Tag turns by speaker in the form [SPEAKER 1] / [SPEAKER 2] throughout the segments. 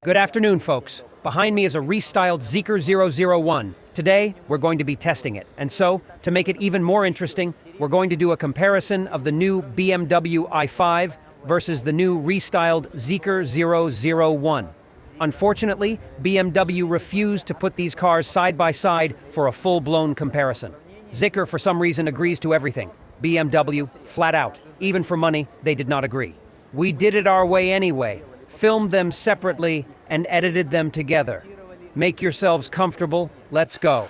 [SPEAKER 1] Good afternoon, folks. Behind me is a restyled Zeekr 001. Today, we're going to be testing it. And so, to make it even more interesting, we're going to do a comparison of the new BMW i5 versus the new restyled Zeekr 001. Unfortunately, BMW refused to put these cars side by side for a full-blown comparison. Zeekr, for some reason, agrees to everything. BMW, flat out. Even for money, they did not agree. We did it our way anyway. Filmed them separately and edited them together. Make yourselves comfortable. Let's go.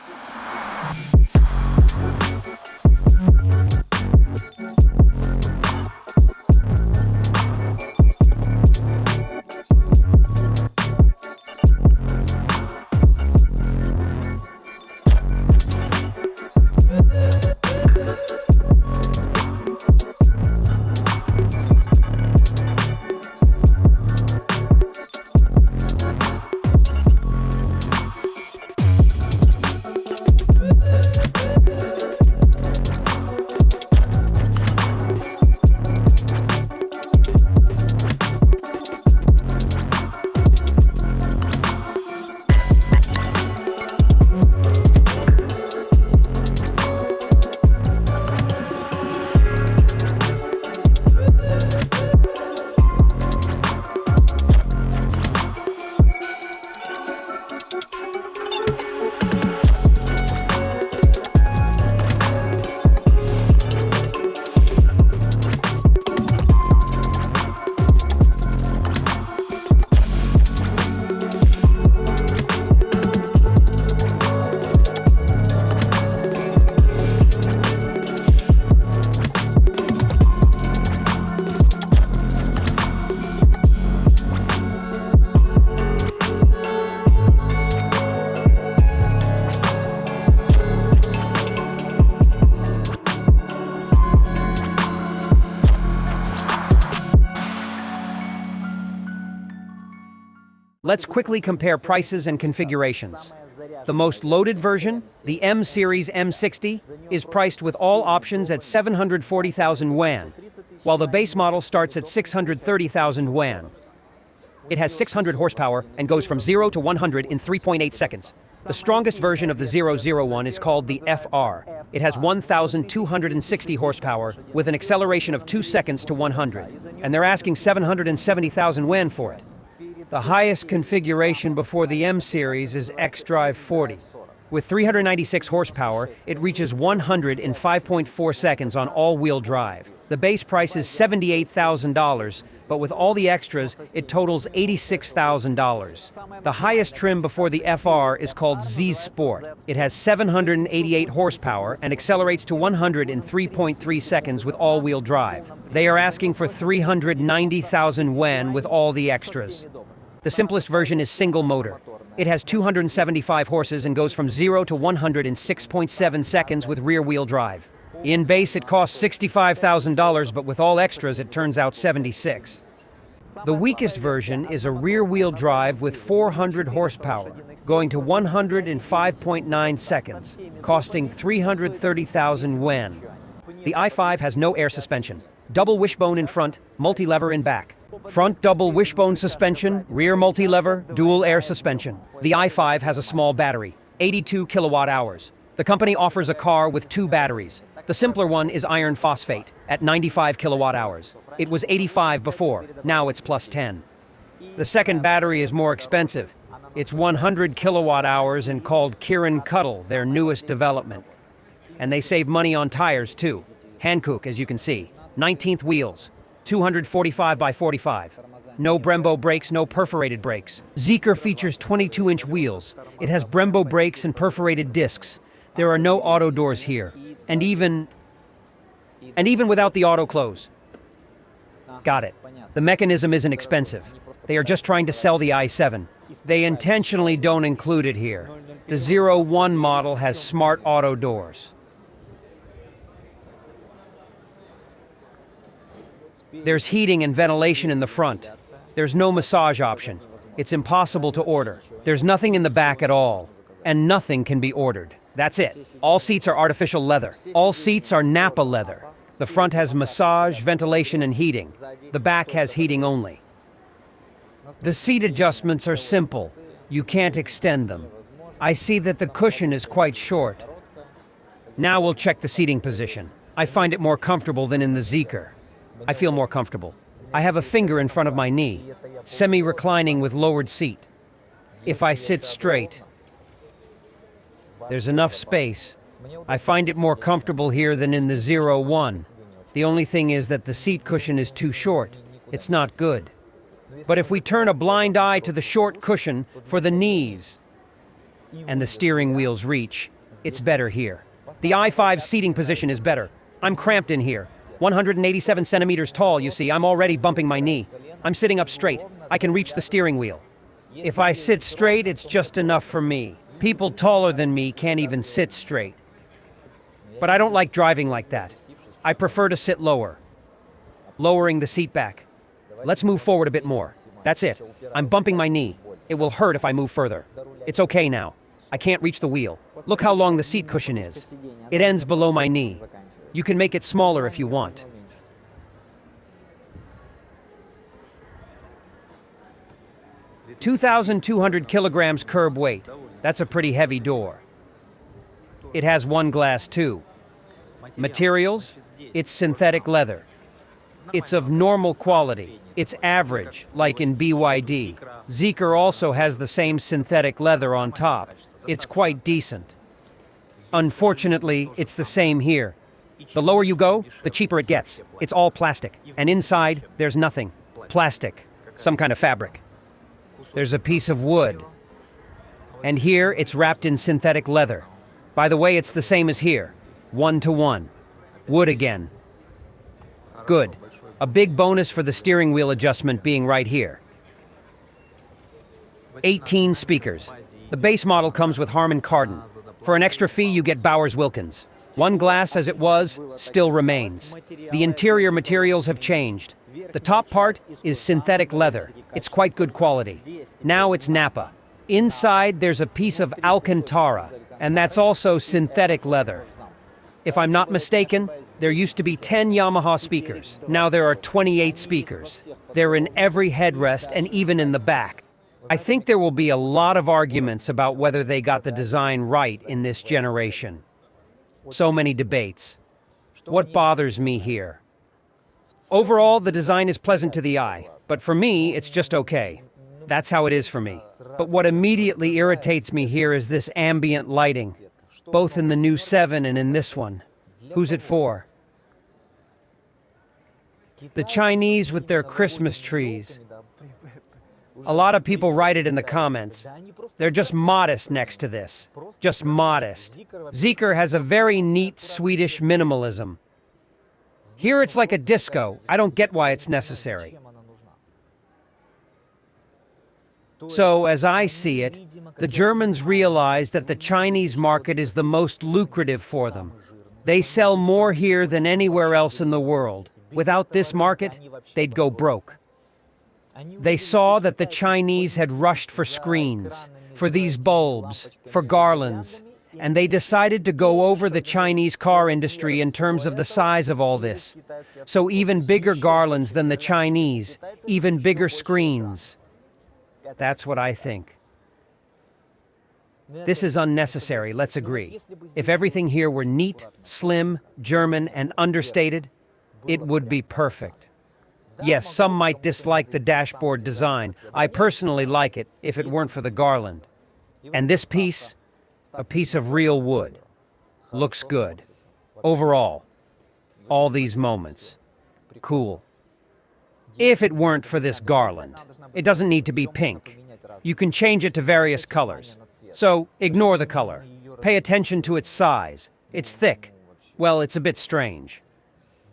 [SPEAKER 1] Let's quickly compare prices and configurations. The most loaded version, the M Series M60, is priced with all options at 740,000 yuan, while the base model starts at 630,000 yuan. It has 600 horsepower and goes from 0 to 100 in 3.8 seconds. The strongest version of the 001 is called the FR. It has 1,260 horsepower with an acceleration of 2 seconds to 100, and they're asking 770,000 yuan for it. The highest configuration before the M Series is xDrive 40. With 396 horsepower, it reaches 100 in 5.4 seconds on all-wheel drive. The base price is $78,000, but with all the extras, it totals $86,000. The highest trim before the FR is called Z Sport. It has 788 horsepower and accelerates to 100 in 3.3 seconds with all-wheel drive. They are asking for 390,000 yuan with all the extras. The simplest version is single motor. It has 275 horses and goes from 0 to 100 in 6.7 seconds with rear-wheel drive. In base, it costs $65,000, but with all extras, it turns out $76,000. The weakest version is a rear-wheel drive with 400 horsepower, going to 100 in 5.9 seconds, costing 330,000 yuan. The i5 has no air suspension. Double wishbone in front, multi-lever in back. Front double wishbone suspension, rear multi-lever, dual air suspension. The i5 has a small battery, 82 kilowatt hours. The company offers a car with 2 batteries. The simpler one is iron phosphate at 95 kilowatt hours. It was 85 before, now it's plus 10. The second battery is more expensive. It's 100 kilowatt hours and called Kirin Cuddle, their newest development. And they save money on tires too. Hankook, as you can see. 19th wheels. 245 by 45. No Brembo brakes, no perforated brakes. Zeekr features 22-inch wheels. It has Brembo brakes and perforated discs. There are no auto doors here. And even without the auto close. Got it. The mechanism isn't expensive. They are just trying to sell the i7. They intentionally don't include it here. The 01 model has smart auto doors. There's heating and ventilation in the front. There's no massage option. It's impossible to order. There's nothing in the back at all. And nothing can be ordered. That's it. All seats are artificial leather. All seats are Napa leather. The front has massage, ventilation, and heating. The back has heating only. The seat adjustments are simple. You can't extend them. I see that the cushion is quite short. Now we'll check the seating position. I find it more comfortable than in the Zeekr. I feel more comfortable. I have a finger in front of my knee, semi-reclining with lowered seat. If I sit straight, there's enough space. I find it more comfortable here than in the 01. The only thing is that the seat cushion is too short. It's not good. But if we turn a blind eye to the short cushion for the knees and the steering wheel's reach, it's better here. The i5 seating position is better. I'm cramped in here. 187 centimeters tall, you see. I'm already bumping my knee. I'm sitting up straight. I can reach the steering wheel. If I sit straight, it's just enough for me. People taller than me can't even sit straight. But I don't like driving like that. I prefer to sit lower. Lowering the seat back. Let's move forward a bit more. That's it. I'm bumping my knee. It will hurt if I move further. It's okay now. I can't reach the wheel. Look how long the seat cushion is. It ends below my knee. You can make it smaller if you want. (2,200 kilograms curb weight. That's a pretty heavy door. It has one glass too. Materials? It's synthetic leather. It's of normal quality. It's average, like in BYD. Zeekr also has the same synthetic leather on top. It's quite decent. Unfortunately, it's the same here. The lower you go, the cheaper it gets. It's all plastic. And inside, there's nothing. Plastic. Some kind of fabric. There's a piece of wood. And here, it's wrapped in synthetic leather. By the way, it's the same as here. 1-to-1. Wood again. Good. A big bonus for the steering wheel adjustment being right here. 18 speakers. The base model comes with Harman Kardon. For an extra fee, you get Bowers Wilkins. One glass as it was still remains. The interior materials have changed. The top part is synthetic leather. It's quite good quality. Now it's Nappa. Inside, there's a piece of Alcantara, and that's also synthetic leather. If I'm not mistaken, there used to be 10 Yamaha speakers. Now there are 28 speakers. They're in every headrest and even in the back. I think there will be a lot of arguments about whether they got the design right in this generation. So many debates. What bothers me here? Overall, the design is pleasant to the eye, but for me, it's just okay. That's how it is for me. But what immediately irritates me here is this ambient lighting, both in the new 7 and in this one. Who's it for? The Chinese with their Christmas trees. A lot of people write it in the comments. They're just modest next to this. Just modest. Zeekr has a very neat Swedish minimalism. Here it's like a disco. I don't get why it's necessary. So, as I see it, the Germans realize that the Chinese market is the most lucrative for them. They sell more here than anywhere else in the world. Without this market, they'd go broke. They saw that the Chinese had rushed for screens, for these bulbs, for garlands, and they decided to go over the Chinese car industry in terms of the size of all this. So even bigger garlands than the Chinese, even bigger screens. That's what I think. This is unnecessary, let's agree. If everything here were neat, slim, German, and understated, it would be perfect. Yes, some might dislike the dashboard design. I personally like it, if it weren't for the garland. And this piece, a piece of real wood, looks good. Overall, all these moments, cool. If it weren't for this garland, it doesn't need to be pink. You can change it to various colors. So, ignore the color. Pay attention to its size. It's thick. Well, it's a bit strange.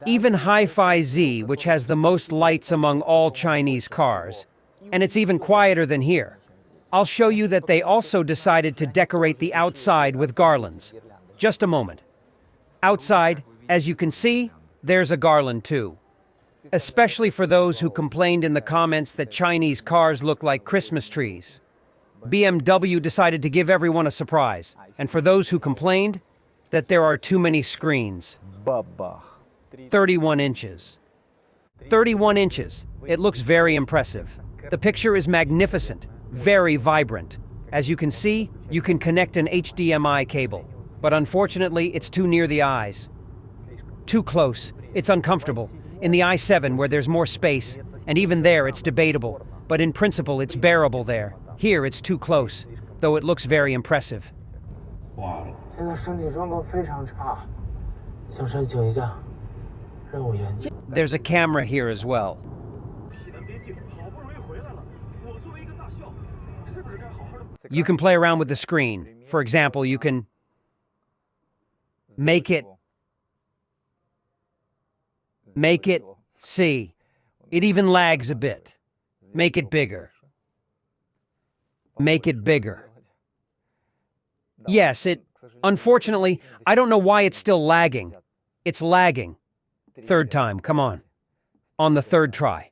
[SPEAKER 1] Even Hi-Fi Z, which has the most lights among all Chinese cars, and it's even quieter than here. I'll show you that they also decided to decorate the outside with garlands. Just a moment. Outside, as you can see, there's a garland too. Especially for those who complained in the comments that Chinese cars look like Christmas trees. BMW decided to give everyone a surprise, and for those who complained, that there are too many screens. 31 inches. 31 inches. It looks very impressive. The picture is magnificent, very vibrant. As you can see, you can connect an HDMI cable, but unfortunately, it's too near the eyes. Too close. It's uncomfortable. In the i7, where there's more space, and even there, it's debatable, but in principle, it's bearable there. Here, it's too close, though it looks very impressive. There's a camera here as well. You can play around with the screen. For example, you can make it see. It even lags a bit. Make it bigger. Make it bigger. Yes, unfortunately, I don't know why it's still lagging. It's lagging. Third time, come on. On the third try.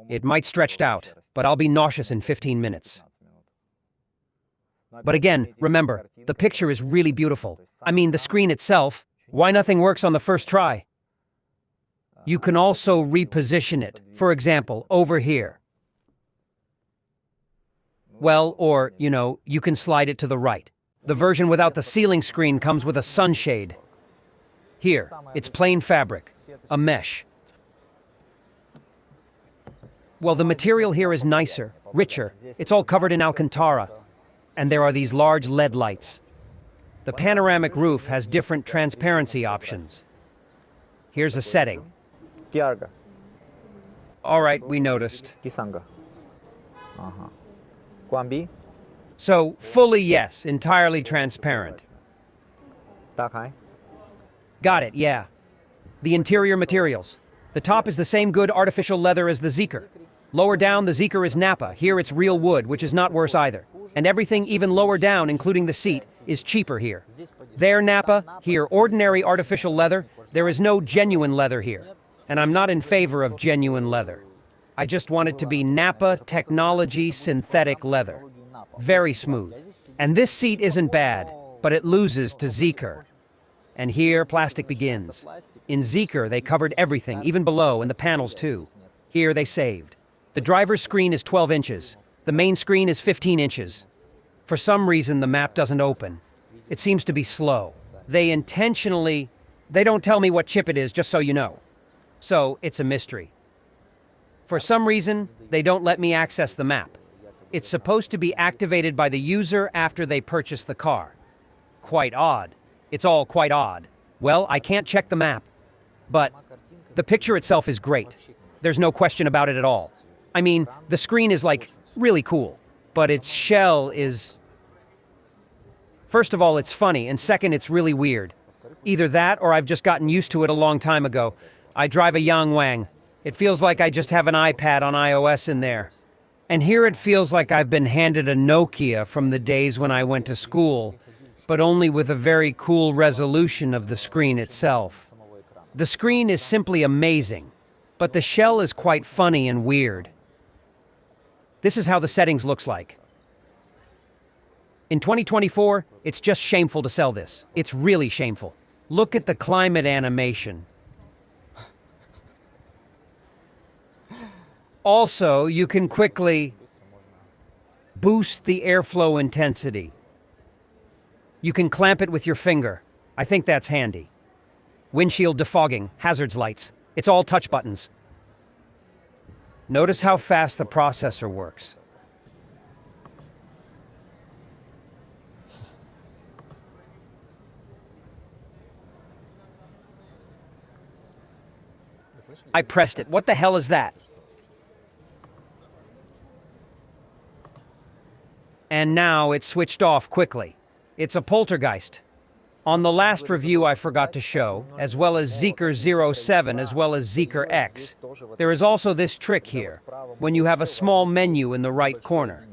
[SPEAKER 1] It might stretched out, but I'll be nauseous in 15 minutes. But again, remember, the picture is really beautiful. I mean, the screen itself. Why nothing works on the first try? You can also reposition it. For example, over here. Well, or, you can slide it to the right. The version without the ceiling screen comes with a sunshade. Here, it's plain fabric, a mesh. Well, the material here is nicer, richer. It's all covered in Alcantara. And there are these large LED lights. The panoramic roof has different transparency options. Here's a setting. All right, we noticed. So, fully yes, entirely transparent. Got it, yeah. The interior materials. The top is the same good artificial leather as the Zeekr. Lower down, the Zeekr is Napa. Here it's real wood, which is not worse either. And everything even lower down, including the seat, is cheaper here. There Napa, here ordinary artificial leather. There is no genuine leather here. And I'm not in favor of genuine leather. I just want it to be Napa technology synthetic leather. Very smooth. And this seat isn't bad, but it loses to Zeekr. And here plastic begins. In Zeekr, they covered everything, even below, and the panels too. Here they saved. The driver's screen is 12 inches. The main screen is 15 inches. For some reason, the map doesn't open. It seems to be slow. They don't tell me what chip it is, just so you know. So, it's a mystery. For some reason, they don't let me access the map. It's supposed to be activated by the user after they purchase the car. Quite odd. It's all quite odd. Well, I can't check the map. But the picture itself is great. There's no question about it at all. I mean, the screen is really cool, but its shell is... First of all, it's funny, and second, it's really weird. Either that, or I've just gotten used to it a long time ago. I drive a Yangwang. It feels like I just have an iPad on iOS in there. And here it feels like I've been handed a Nokia from the days when I went to school, but only with a very cool resolution of the screen itself. The screen is simply amazing, but the shell is quite funny and weird. This is how the settings looks like. In 2024, it's just shameful to sell this. It's really shameful. Look at the climate animation. Also, you can quickly boost the airflow intensity. You can clamp it with your finger. I think that's handy. Windshield defogging, hazards lights. It's all touch buttons. Notice how fast the processor works. I pressed it. What the hell is that? And now it switched off quickly. It's a poltergeist. On the last review I forgot to show, as well as Zeekr 07 as well as Zeekr X, there is also this trick here, when you have a small menu in the right corner.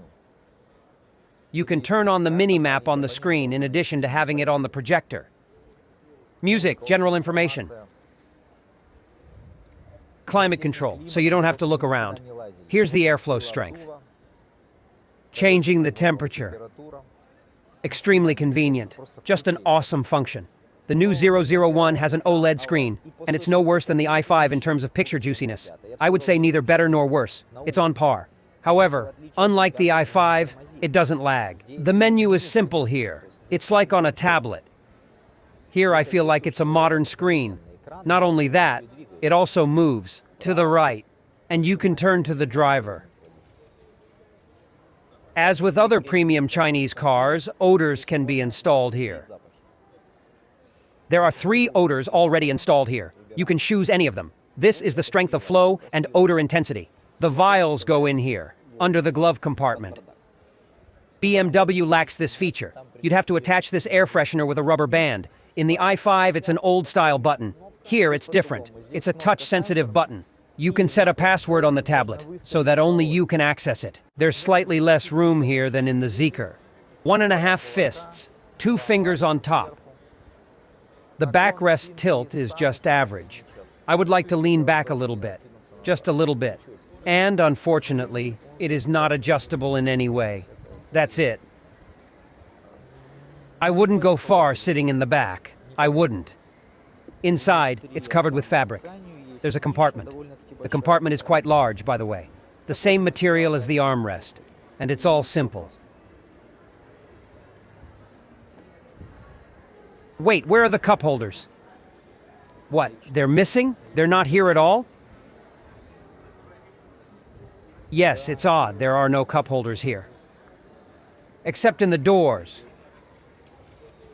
[SPEAKER 1] You can turn on the mini-map on the screen in addition to having it on the projector. Music, general information. Climate control, so you don't have to look around. Here's the airflow strength. Changing the temperature. Extremely convenient. Just an awesome function. The new 001 has an OLED screen, and it's no worse than the i5 in terms of picture juiciness. I would say neither better nor worse. It's on par. However, unlike the i5, it doesn't lag. The menu is simple here. It's like on a tablet. Here I feel like it's a modern screen. Not only that, it also moves to the right, and you can turn to the driver. As with other premium Chinese cars, odors can be installed here. There are 3 odors already installed here. You can choose any of them. This is the strength of flow and odor intensity. The vials go in here, under the glove compartment. BMW lacks this feature. You'd have to attach this air freshener with a rubber band. In the i5, it's an old-style button. Here, it's different. It's a touch-sensitive button. You can set a password on the tablet, so that only you can access it. There's slightly less room here than in the Zeekr. 1.5 fists, 2 fingers on top. The backrest tilt is just average. I would like to lean back a little bit, just a little bit. And, unfortunately, it is not adjustable in any way. That's it. I wouldn't go far sitting in the back. I wouldn't. Inside, it's covered with fabric. There's a compartment. The compartment is quite large, by the way. The same material as the armrest. And it's all simple. Wait, where are the cup holders? What, they're missing? They're not here at all? Yes, it's odd. There are no cup holders here. Except in the doors.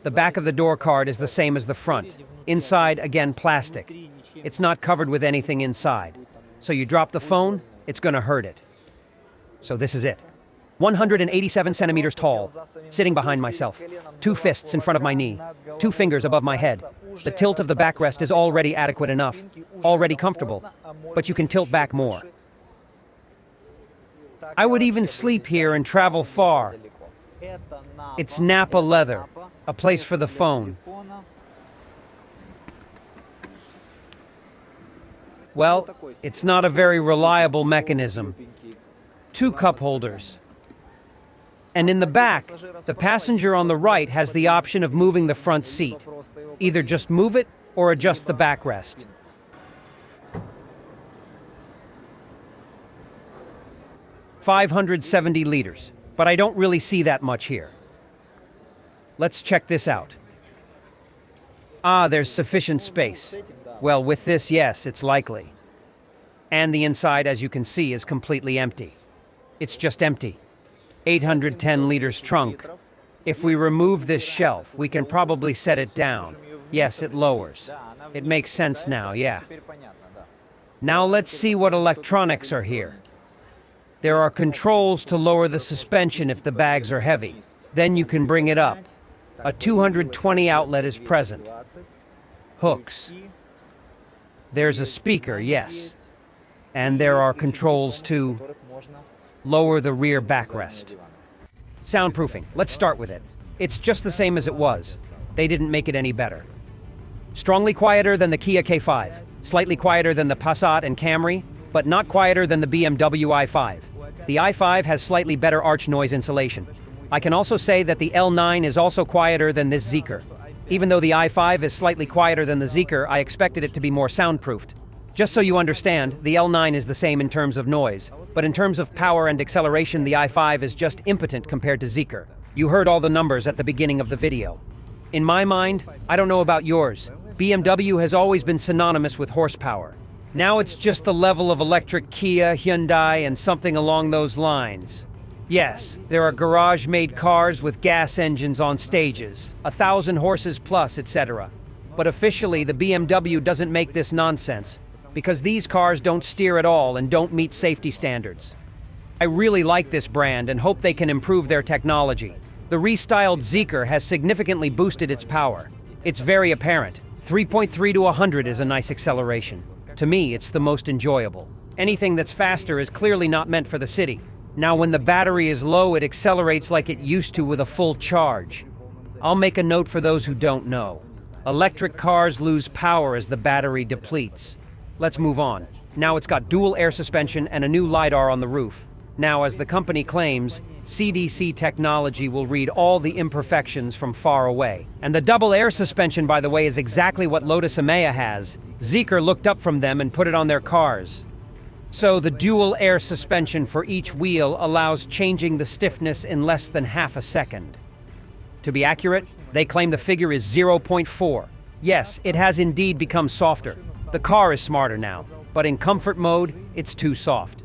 [SPEAKER 1] The back of the door card is the same as the front. Inside, again, plastic. It's not covered with anything inside. So you drop the phone, it's gonna hurt it. So this is it. 187 centimeters tall, sitting behind myself. 2 fists in front of my knee. 2 fingers above my head. The tilt of the backrest is already adequate enough. Already comfortable. But you can tilt back more. I would even sleep here and travel far. It's Napa leather, a place for the phone. Well, it's not a very reliable mechanism. 2 cup holders. And in the back, the passenger on the right has the option of moving the front seat. Either just move it or adjust the backrest. $570 liters, but I don't really see that much here. Let's check this out. Ah, there's sufficient space. Well, with this, yes, it's likely. And the inside, as you can see, is completely empty. It's just empty. 810 liters trunk. If we remove this shelf, we can probably set it down. Yes, it lowers. It makes sense now, yeah. Now let's see what electronics are here. There are controls to lower the suspension if the bags are heavy. Then you can bring it up. A 220 outlet is present. Hooks. There's a speaker, yes. And there are controls to lower the rear backrest. Soundproofing. Let's start with it. It's just the same as it was. They didn't make it any better. Strongly quieter than the Kia K5. Slightly quieter than the Passat and Camry, but not quieter than the BMW i5. The i5 has slightly better arch noise insulation. I can also say that the L9 is also quieter than this Zeekr. Even though the i5 is slightly quieter than the Zeekr, I expected it to be more soundproofed. Just so you understand, the L9 is the same in terms of noise, but in terms of power and acceleration, the i5 is just impotent compared to Zeekr. You heard all the numbers at the beginning of the video. In my mind, I don't know about yours, BMW has always been synonymous with horsepower. Now it's just the level of electric Kia, Hyundai, and something along those lines. Yes, there are garage-made cars with gas engines on stages, 1,000 horses plus, etc. But officially, the BMW doesn't make this nonsense, because these cars don't steer at all and don't meet safety standards. I really like this brand and hope they can improve their technology. The restyled Zeekr has significantly boosted its power. It's very apparent. 3.3 to 100 is a nice acceleration. To me, it's the most enjoyable. Anything that's faster is clearly not meant for the city. Now, when the battery is low, it accelerates like it used to with a full charge. I'll make a note for those who don't know. Electric cars lose power as the battery depletes. Let's move on. Now it's got dual air suspension and a new LiDAR on the roof. Now, as the company claims, CDC technology will read all the imperfections from far away. And the double air suspension, by the way, is exactly what Lotus Emea has. Zeekr looked up from them and put it on their cars. So the dual air suspension for each wheel allows changing the stiffness in less than half a second. To be accurate, they claim the figure is 0.4. Yes, it has indeed become softer. The car is smarter now, but in comfort mode, it's too soft.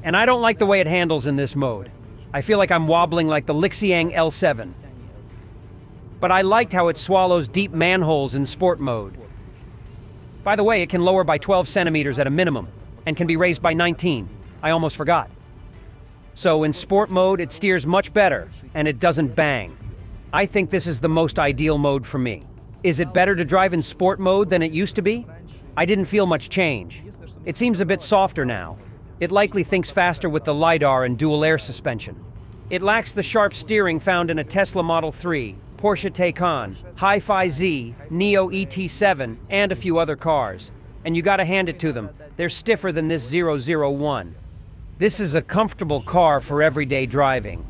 [SPEAKER 1] And I don't like the way it handles in this mode. I feel like I'm wobbling like the Gilevich.eng L7. But I liked how it swallows deep manholes in sport mode. By the way, it can lower by 12 centimeters at a minimum, and can be raised by 19. I almost forgot. So in sport mode, it steers much better, and it doesn't bang. I think this is the most ideal mode for me. Is it better to drive in sport mode than it used to be? I didn't feel much change. It seems a bit softer now. It likely thinks faster with the LiDAR and dual air suspension. It lacks the sharp steering found in a Tesla Model 3, Porsche Taycan, Hi-Fi Z, Neo ET7, and a few other cars. And you gotta hand it to them, they're stiffer than this 001. This is a comfortable car for everyday driving.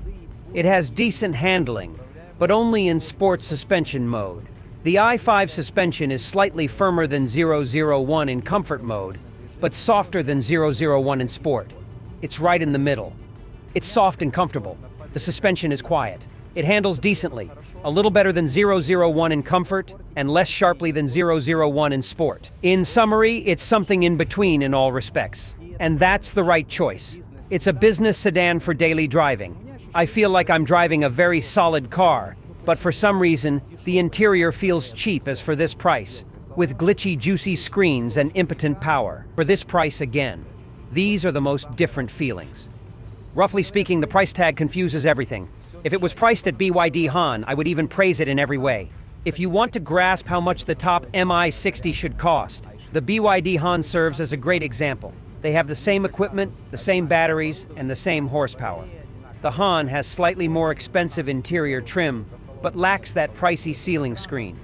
[SPEAKER 1] It has decent handling, but only in sport suspension mode. The i5 suspension is slightly firmer than 001 in comfort mode, but softer than 001 in sport. It's right in the middle. It's soft and comfortable. The suspension is quiet. It handles decently, a little better than 001 in comfort, and less sharply than 001 in sport. In summary, it's something in between in all respects. And that's the right choice. It's a business sedan for daily driving. I feel like I'm driving a very solid car, but for some reason, the interior feels cheap as for this price, with glitchy, juicy screens and impotent power. For this price again, these are the most different feelings. Roughly speaking, the price tag confuses everything. If it was priced at BYD Han, I would even praise it in every way. If you want to grasp how much the top MI60 should cost, the BYD Han serves as a great example. They have the same equipment, the same batteries, and the same horsepower. The Han has slightly more expensive interior trim, but lacks that pricey ceiling screen.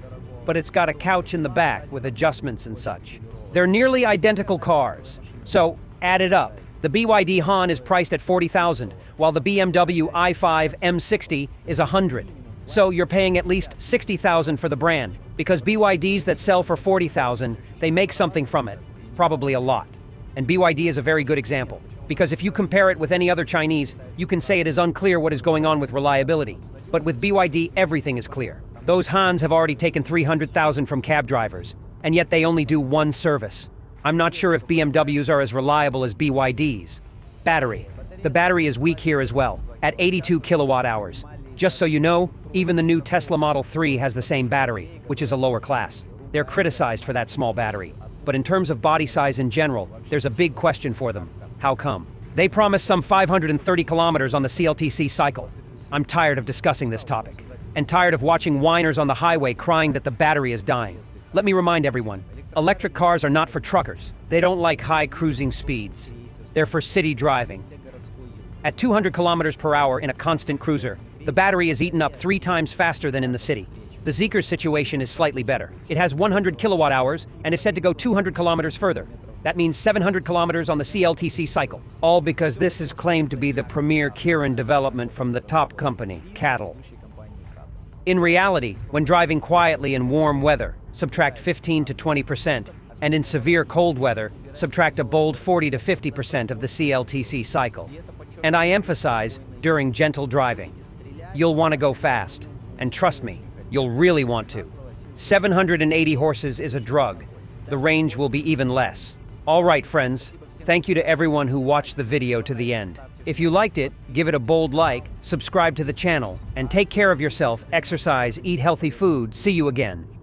[SPEAKER 1] But it's got a couch in the back with adjustments and such. They're nearly identical cars. So, add it up. The BYD Han is priced at $40,000, while the BMW i5 M60 is $100,000. So you're paying at least $60,000 for the brand, because BYDs that sell for $40,000, they make something from it, probably a lot. And BYD is a very good example, because if you compare it with any other Chinese, you can say it is unclear what is going on with reliability. But with BYD, everything is clear. Those Hans have already taken $300,000 from cab drivers, and yet they only do one service. I'm not sure if BMWs are as reliable as BYDs. Battery. The battery is weak here as well, at 82 kilowatt hours. Just so you know, even the new Tesla Model 3 has the same battery, which is a lower class. They're criticized for that small battery. But in terms of body size in general, there's a big question for them. How come? They promised some 530 kilometers on the CLTC cycle. I'm tired of discussing this topic, and tired of watching whiners on the highway crying that the battery is dying. Let me remind everyone, electric cars are not for truckers. They don't like high cruising speeds. They're for city driving. At 200 kilometers per hour in a constant cruiser, the battery is eaten up 3 times faster than in the city. The Zeekr situation is slightly better. It has 100 kilowatt hours and is said to go 200 kilometers further. That means 700 kilometers on the CLTC cycle. All because this is claimed to be the premier Kirin development from the top company, Cattle. In reality, when driving quietly in warm weather, subtract 15 to 20%, and in severe cold weather, subtract a bold 40 to 50% of the CLTC cycle. And I emphasize, during gentle driving. You'll want to go fast, and trust me, you'll really want to. 780 horses is a drug. The range will be even less. All right, friends. Thank you to everyone who watched the video to the end. If you liked it, give it a bold like, subscribe to the channel, and take care of yourself, exercise, eat healthy food. See you again.